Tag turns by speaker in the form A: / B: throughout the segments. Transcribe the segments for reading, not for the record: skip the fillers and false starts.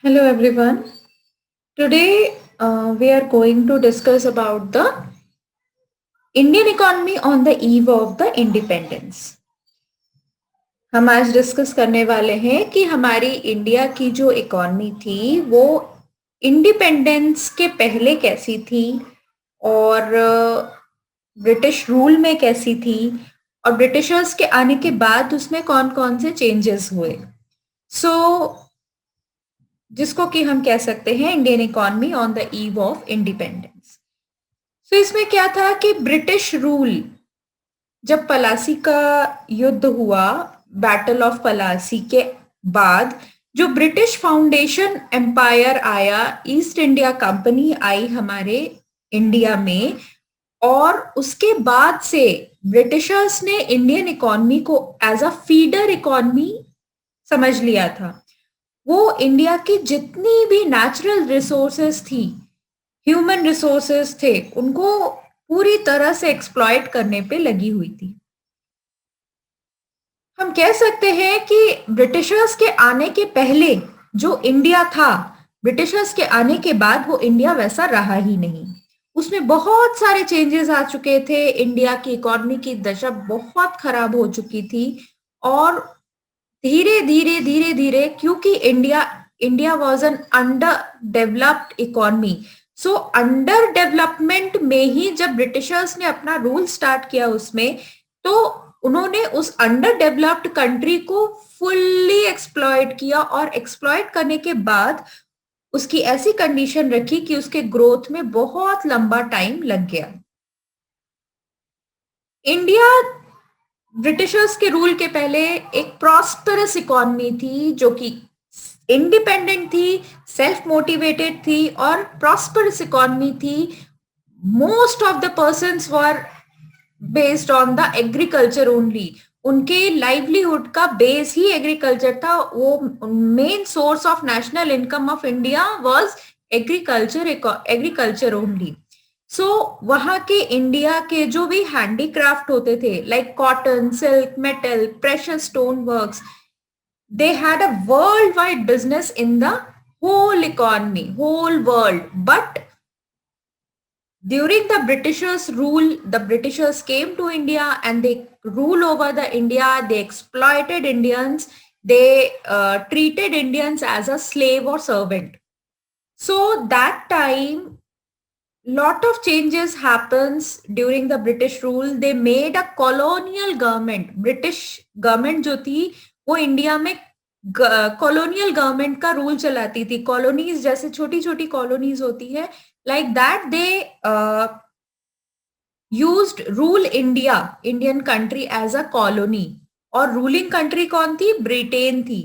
A: Hello everyone. Today we are going to discuss about the Indian economy on the eve of the independence. हम आज discuss करने वाले हैं कि हमारी इंडिया की जो इकॉनमी थी वो इंडिपेंडेंस के पहले कैसी थी और ब्रिटिश रूल में कैसी थी और ब्रिटिशर्स के आने के बाद उसमें कौन कौन से चेंजेस हुए. सो जिसको कि हम कह सकते हैं Indian economy on the eve of independence. तो इसमें क्या था कि ब्रिटिश रूल जब पलासी का युद्ध हुआ, बैटल ऑफ पलासी के बाद जो ब्रिटिश फाउंडेशन एम्पायर आया, ईस्ट इंडिया कंपनी आई हमारे इंडिया में, और उसके बाद से ब्रिटिशर्स ने इंडियन इकॉनमी को एज अ फीडर इकॉनमी समझ लिया था. वो इंडिया की जितनी भी नेचुरल रिसोर्सेस थी, ह्यूमन रिसोर्सेस थे, उनको पूरी तरह से एक्सप्लॉइट करने पे लगी हुई थी. हम कह सकते हैं कि ब्रिटिशर्स के आने के पहले जो इंडिया था, ब्रिटिशर्स के आने के बाद वो इंडिया वैसा रहा ही नहीं. उसमें बहुत सारे चेंजेस आ चुके थे. इंडिया की इकोनॉमी की दशा बहुत खराब हो चुकी थी और धीरे धीरे धीरे धीरे, क्योंकि India India was an under developed economy, so under development में ही जब ब्रिटिशर्स ने अपना रूल स्टार्ट किया उसमें, तो उन्होंने उस अंडर डेवलप्ड कंट्री को फुल्ली एक्सप्लॉइट किया और एक्सप्लॉइट करने के बाद उसकी ऐसी कंडीशन रखी कि उसके ग्रोथ में बहुत लंबा टाइम लग गया. इंडिया ब्रिटिशर्स के रूल के पहले एक प्रॉस्परस इकोनॉमी थी जो कि इंडिपेंडेंट थी, सेल्फ मोटिवेटेड थी और प्रॉस्परस इकोनॉमी थी. Most of the persons were based on the agriculture only. उनके लाइवलीहुड का बेस ही एग्रीकल्चर था. वो main source of national income of India was agriculture only. So वहां के इंडिया के जो भी हैंडीक्राफ्ट होते थे, like cotton, silk, metal, precious stone works, they had a worldwide business in the whole economy, whole world. But during the Britishers' rule, the Britishers came to India and they rule over the India. They exploited Indians. They treated Indians as a slave or servant. So that time, lot of changes happens during the British rule. They made a colonial government. British government जो थी वो India में colonial government का rule चलाती थी. Colonies जैसे छोटी छोटी कॉलोनीज होती है, like that they used rule India, Indian country as a colony. और रूलिंग कंट्री कौन थी? ब्रिटेन थी.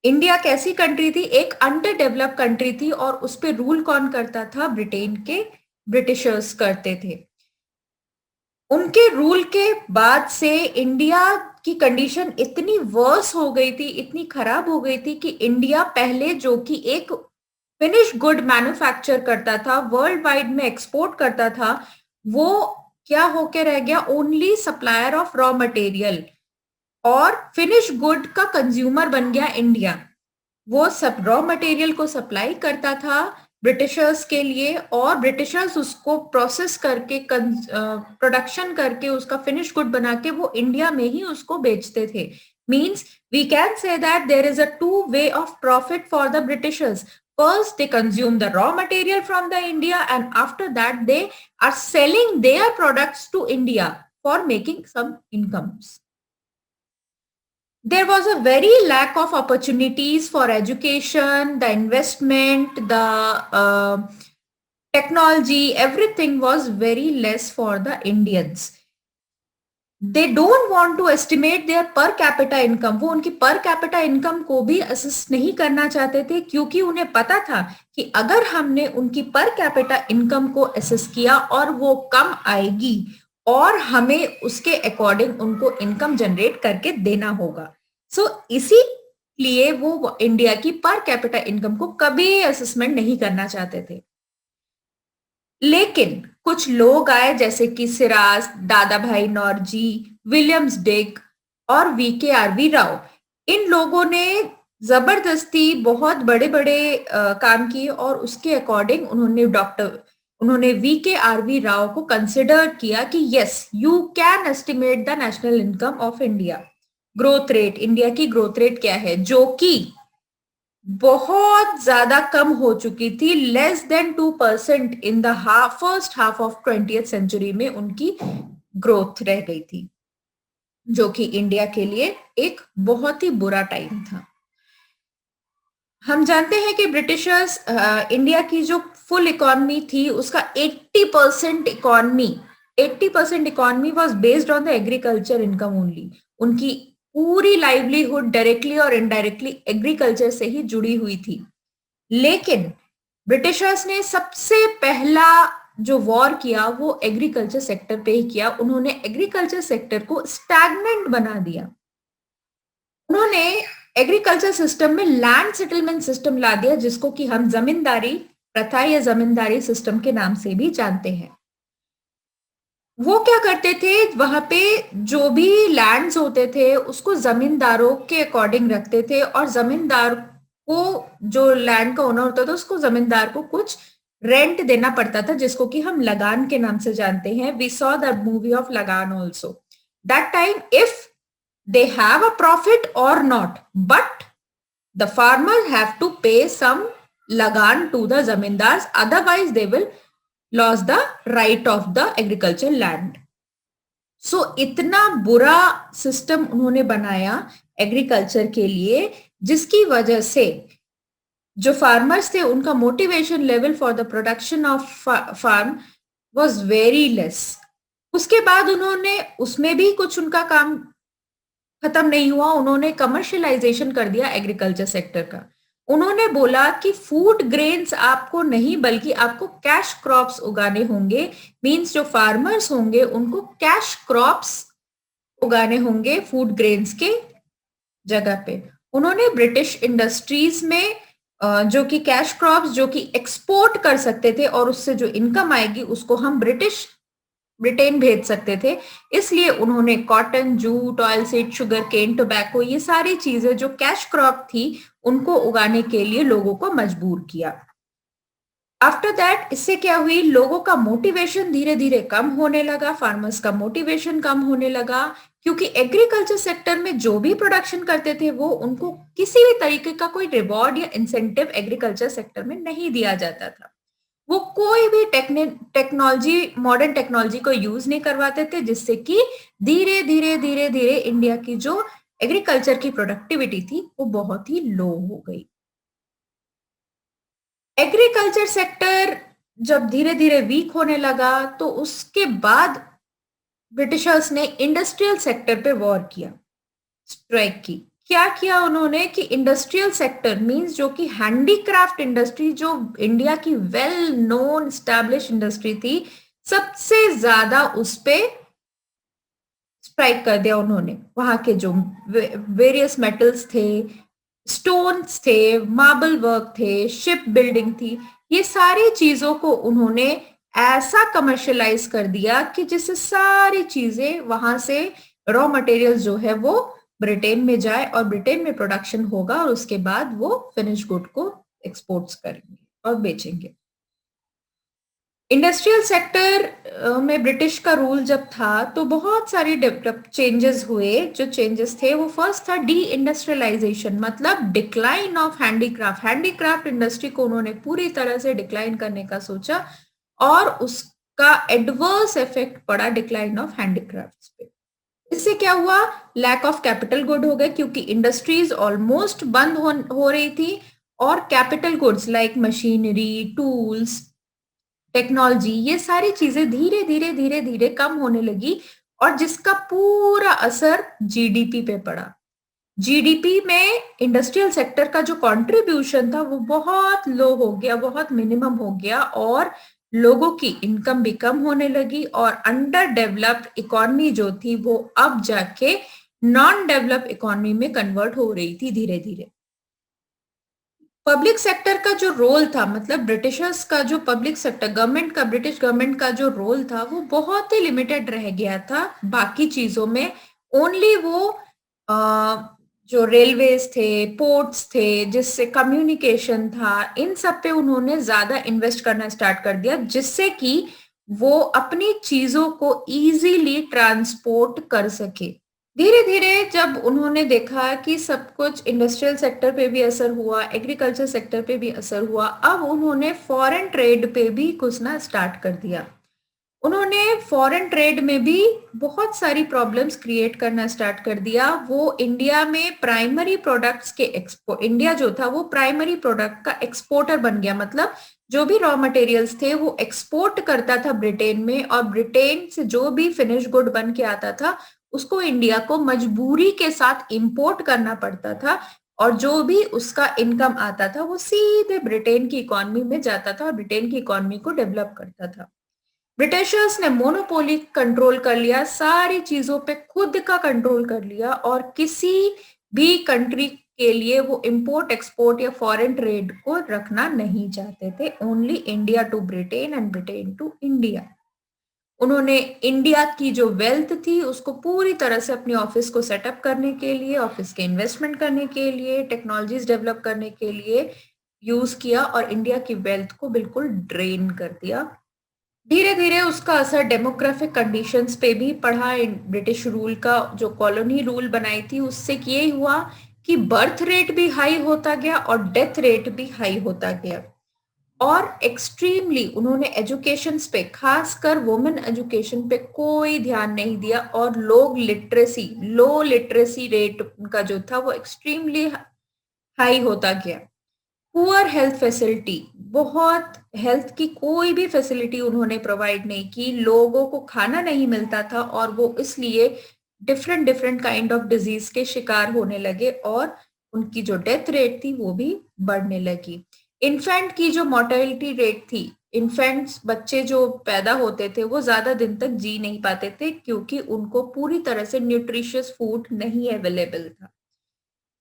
A: इंडिया कैसी कंट्री थी? एक अंडर डेवलप कंट्री थी और उस पर रूल कौन करता था? ब्रिटेन के ब्रिटिशर्स करते थे. उनके रूल के बाद से इंडिया की कंडीशन इतनी वर्स हो गई थी, इतनी खराब हो गई थी कि इंडिया पहले जो कि एक फिनिश गुड मैन्युफैक्चर करता था, वर्ल्ड वाइड में एक्सपोर्ट करता था, वो क्या होके रह गया? Only supplier of raw material और फिनिश गुड का कंज्यूमर बन गया इंडिया. वो सब रॉ मटेरियल को सप्लाई करता था ब्रिटिशर्स के लिए और ब्रिटिशर्स उसको प्रोसेस करके प्रोडक्शन करके उसका फिनिश गुड बना के वो इंडिया में ही उसको बेचते थे. Means we can say that there is a two way of profit for the Britishers. First, they consume the raw material from the India, and after that, they are selling their products to India for making some incomes. There was a very lack of opportunities for education, the investment, the technology, everything was very less for the Indians. They don't want to estimate their per capita income. वो उनकी per capita income को भी assess नहीं करना चाहते थे, क्योंकि उन्हें पता था कि अगर हमने उनकी per capita income को असेस किया और वो कम आएगी और हमें उसके अकॉर्डिंग उनको इनकम जनरेट करके देना होगा. सो इसीलिए वो इंडिया की पर कैपिटा इनकम को कभी असेसमेंट नहीं करना चाहते थे. लेकिन कुछ लोग आए जैसे कि सिराज, दादा भाई नौरोजी, विलियम्स डिक और वीके आरवी राव. इन लोगों ने जबरदस्ती बहुत बड़े बड़े काम किए और उसके अकॉर्डिंग उन्होंने VKRV राव को कंसिडर किया कि yes you can estimate the national income of India, growth rate, India की ग्रोथ रेट क्या है, जो कि बहुत ज्यादा कम हो चुकी थी, less than 2% in the first half of 20th century में उनकी ग्रोथ रह गई थी, जो कि इंडिया के लिए एक बहुत ही बुरा टाइम था। हम जानते हैं कि ब्रिटिशर्स इंडिया की जो फुल इकोनॉमी थी उसका 80% economy was based on the agriculture income only. उनकी पूरी लाइवलीहुड डायरेक्टली और इनडायरेक्टली एग्रीकल्चर से ही जुड़ी हुई थी। लेकिन ब्रिटिशर्स ने सबसे पहला जो वॉर किया वो एग्रीकल्चर सेक्टर पे ही किया। उन्होंने एग्रीकल्चर सेक्टर को स्टैग्नेंट बना दिया। उन्होंने एग्रीकल्चर सिस्टम में लैंड सेटलमेंट सिस्टम ला दिया, जिसको कि हम जमींदारी प्रथा या जमींदारी सिस्टम के नाम से भी जानते हैं। वो क्या करते थे, वहां पे जो भी लैंड्स होते थे उसको जमींदारों के अकॉर्डिंग रखते थे, और जमींदार को, जो लैंड का ओनर होता था, उसको जमींदार को कुछ रेंट देना पड़ता था, जिसको कि हम लगान के नाम से जानते हैं। We saw the movie of Lagaan also. That time if they have a profit or not, but the farmers have to pay some lagan to the zamindars, otherwise they will lose the right of the agricultural land. So इतना बुरा system उन्होंने बनाया agriculture के लिए, जिसकी वजह से जो फार्मर्स थे उनका motivation level for the production of farm was very less. उसके बाद उन्होंने उसमें भी कुछ उनका काम खत्म नहीं हुआ, उन्होंने कमर्शियलाइजेशन कर दिया एग्रीकल्चर सेक्टर का। उन्होंने बोला कि फूड ग्रेन्स आपको नहीं बल्कि आपको कैश क्रॉप्स उगाने होंगे। मींस जो फार्मर्स होंगे उनको कैश क्रॉप्स उगाने होंगे फूड ग्रेन्स के जगह पे। उन्होंने ब्रिटिश इंडस्ट्रीज में जो कि कैश क्रॉप्स जो कि एक्सपोर्ट कर सकते थे और उससे जो इनकम आएगी उसको हम ब्रिटेन भेज सकते थे, इसलिए उन्होंने cotton, jute, oil seed, sugar cane, tobacco, ये सारी चीजें जो कैश क्रॉप थी उनको उगाने के लिए लोगों को मजबूर किया। आफ्टर दैट इससे क्या हुई, लोगों का मोटिवेशन धीरे धीरे कम होने लगा, फार्मर्स का मोटिवेशन कम होने लगा, क्योंकि एग्रीकल्चर सेक्टर में जो भी प्रोडक्शन करते थे वो उनको किसी भी तरीके का कोई रिवॉर्ड या इंसेंटिव एग्रीकल्चर सेक्टर में नहीं दिया जाता था। वो कोई भी टेक्नोलॉजी, मॉडर्न टेक्नोलॉजी को यूज नहीं करवाते थे, जिससे कि धीरे धीरे धीरे धीरे इंडिया की जो एग्रीकल्चर की प्रोडक्टिविटी थी वो बहुत ही लो हो गई। एग्रीकल्चर सेक्टर जब धीरे धीरे वीक होने लगा तो उसके बाद ब्रिटिशर्स ने इंडस्ट्रियल सेक्टर पे वॉर किया, स्ट्राइक की। क्या किया उन्होंने कि इंडस्ट्रियल सेक्टर मींस जो कि हैंडीक्राफ्ट इंडस्ट्री, जो इंडिया की वेल नोन स्टैब्लिश इंडस्ट्री थी, सबसे ज्यादा उस पे स्ट्राइक कर दिया उन्होंने। वहां के जो वेरियस मेटल्स थे, स्टोन्स थे, मार्बल वर्क थे, शिप बिल्डिंग थी, ये सारी चीजों को उन्होंने ऐसा कमर्शियलाइज कर दिया कि जिससे सारी चीजें वहां से रॉ मटेरियल्स जो है वो ब्रिटेन में जाए और ब्रिटेन में प्रोडक्शन होगा और उसके बाद वो फिनिश गुड को एक्सपोर्ट्स करेंगे और बेचेंगे। इंडस्ट्रियल सेक्टर में ब्रिटिश का रूल जब था तो बहुत सारी डेवलप चेंजेस हुए। जो चेंजेस थे वो फर्स्ट था डी इंडस्ट्रियलाइजेशन, मतलब decline of handicraft. Handicraft industry को उन्होंने पूरी तरह से डिक्लाइन करने का सोचा और उसका एडवर्स इफेक्ट पड़ा डिक्लाइन ऑफ हैंडीक्राफ्ट्स पे। इससे क्या हुआ, लैक ऑफ कैपिटल गुड हो गए, क्योंकि इंडस्ट्रीज ऑलमोस्ट बंद हो रही थी और capital goods like machinery, tools, technology, ये सारी चीजें धीरे धीरे धीरे धीरे कम होने लगी और जिसका पूरा असर जीडीपी पे पड़ा। जीडीपी में इंडस्ट्रियल सेक्टर का जो कंट्रीब्यूशन था वो बहुत लो हो गया, बहुत मिनिमम हो गया और लोगों की इनकम भी कम होने लगी और अंडर डेवलप्ड इकोनॉमी जो थी वो अब जाके नॉन डेवलप्ड इकोनॉमी में कन्वर्ट हो रही थी धीरे धीरे। पब्लिक सेक्टर का जो रोल था, मतलब ब्रिटिशर्स का जो पब्लिक सेक्टर गवर्नमेंट का, ब्रिटिश गवर्नमेंट का जो रोल था वो बहुत ही लिमिटेड रह गया था बाकी चीजों में। ओनली वो जो रेलवेज थे, पोर्ट्स थे, जिससे कम्युनिकेशन था, इन सब पे उन्होंने ज्यादा इन्वेस्ट करना स्टार्ट कर दिया, जिससे कि वो अपनी चीजों को इजीली ट्रांसपोर्ट कर सके। धीरे धीरे जब उन्होंने देखा कि सब कुछ इंडस्ट्रियल सेक्टर पे भी असर हुआ, एग्रीकल्चर सेक्टर पे भी असर हुआ, अब उन्होंने फॉरेन ट्रेड पे भी घुसना स्टार्ट कर दिया। उन्होंने फॉरेन ट्रेड में भी बहुत सारी प्रॉब्लम्स क्रिएट करना स्टार्ट कर दिया। वो इंडिया में प्राइमरी प्रोडक्ट्स के इंडिया जो था वो प्राइमरी प्रोडक्ट का एक्सपोर्टर बन गया। मतलब जो भी रॉ मटेरियल्स थे वो एक्सपोर्ट करता था ब्रिटेन में, और ब्रिटेन से जो भी फिनिश गुड बन के आता था उसको इंडिया को मजबूरी के साथ इंपोर्ट करना पड़ता था, और जो भी उसका इनकम आता था वो सीधे ब्रिटेन की इकोनॉमी में जाता था और ब्रिटेन की इकोनॉमी को डेवलप करता था। ब्रिटिशर्स ने मोनोपोली कंट्रोल कर लिया, सारी चीजों पे खुद का कंट्रोल कर लिया, और किसी भी कंट्री के लिए वो इंपोर्ट एक्सपोर्ट या फॉरेन ट्रेड को रखना नहीं चाहते थे। Only India to Britain and Britain to India. उन्होंने इंडिया की जो वेल्थ थी उसको पूरी तरह से अपने ऑफिस को सेटअप करने के लिए, ऑफिस के इन्वेस्टमेंट करने के लिए, टेक्नोलॉजीज डेवलप करने के लिए यूज किया, और इंडिया की वेल्थ को बिल्कुल ड्रेन कर दिया। धीरे धीरे उसका असर डेमोग्राफिक कंडीशंस पे भी पड़ा। ब्रिटिश रूल का जो कॉलोनी रूल बनाई थी उससे ये हुआ कि बर्थ रेट भी हाई होता गया और डेथ रेट भी हाई होता गया। और एक्सट्रीमली उन्होंने एजुकेशन पे, खासकर वुमेन एजुकेशन पे कोई ध्यान नहीं दिया, और लोग लिटरेसी, लो लिटरेसी रेट का जो था वो एक्सट्रीमली हाई होता गया। पुअर हेल्थ फैसिलिटी, बहुत हेल्थ की कोई भी फैसिलिटी उन्होंने प्रोवाइड नहीं की, लोगों को खाना नहीं मिलता था, और वो इसलिए different different kind of disease के शिकार होने लगे, और उनकी जो डेथ रेट थी वो भी बढ़ने लगी। इन्फेंट की जो मोर्टेलिटी रेट थी, इन्फेंट्स, बच्चे जो पैदा होते थे वो ज्यादा दिन तक जी नहीं पाते थे, क्योंकि उनको पूरी तरह से न्यूट्रिशियस फूड नहीं अवेलेबल था।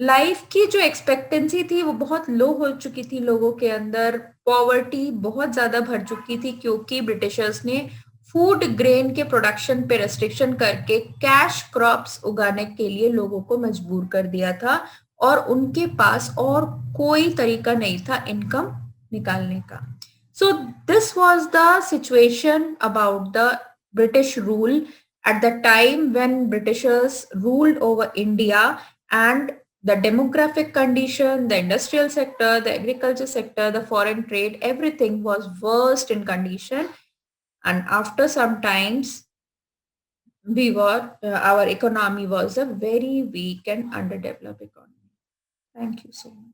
A: लाइफ की जो एक्सपेक्टेंसी थी वो बहुत लो हो चुकी थी लोगों के अंदर। पॉवर्टी बहुत ज्यादा भर चुकी थी, क्योंकि ब्रिटिशर्स ने फूड ग्रेन के प्रोडक्शन पे रेस्ट्रिक्शन करके कैश क्रॉप्स उगाने के लिए लोगों को मजबूर कर दिया था, और उनके पास और कोई तरीका नहीं था इनकम निकालने का। So this was the situation about the British rule at the time when Britishers ruled over India, and the demographic condition, the industrial sector, the agriculture sector, the foreign trade, everything was worst in condition. And after some times, our economy was a very weak and underdeveloped economy. Thank you so much.